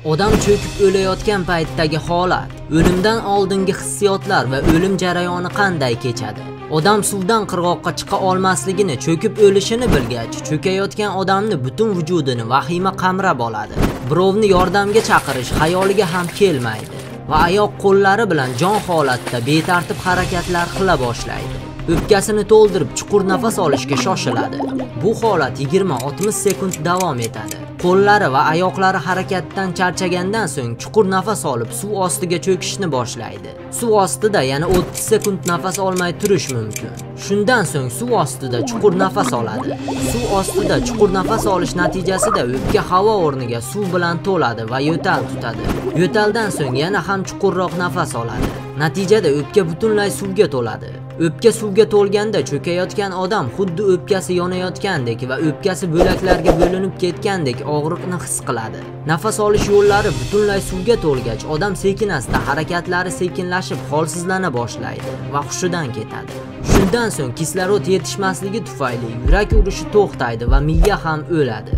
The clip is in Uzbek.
Odam cho'kib o'layotgan paytdagi holat, o'limdan oldingi hissiyotlar va o'lim jarayoni qanday kechadi? Odam suvdan qirg'oqqa chiqa olmasligini, cho'kib o'lishini bilgach, cho'kayotgan odamni butun vujudini vahima qamrab oladi. Birovni yordamga chaqirish xayoliga ham kelmaydi va oyoq qo'llari bilan jon holatda betartib harakatlar qila boshlaydi. O'pkasini to'ldirib chuqur nafas olishga shoshiladi. Bu holat 20-60 sekund davom etadi. Qo'llari va oyoqlari harakatdan charchagandan so'ng chuqur nafas olib suv ostiga cho'kishni boshlaydi. Suv ostida yana 30 sekund nafas olmay turish mumkin. Shundan so'ng suv ostida chuqur nafas oladi. Suv ostida chuqur nafas olish natijasida o'pka havo o'rniga suv bilan to'ladi va yo'tal tutadi. Yo'taldan so'ng yana ham chuqurroq nafas oladi. Natijada o'pka butunlay suvga to'ladi. O'pka suvga to'lganda cho'kayotgan odam xuddi o'pkasi yonayotgandek va o'pkasi bo'laklarga bo'linib ketgandek og'riqni his qiladi. Nafas olish yo'llari butunlay suvga to'lgach, odam sekin-asta harakatlari sekinlashib, holsizlana boshlaydi va hushidan ketadi. Shundan so'ng kislorod yetishmasligi tufayli yurak urishi to'xtaydi va miya ham o'ladi.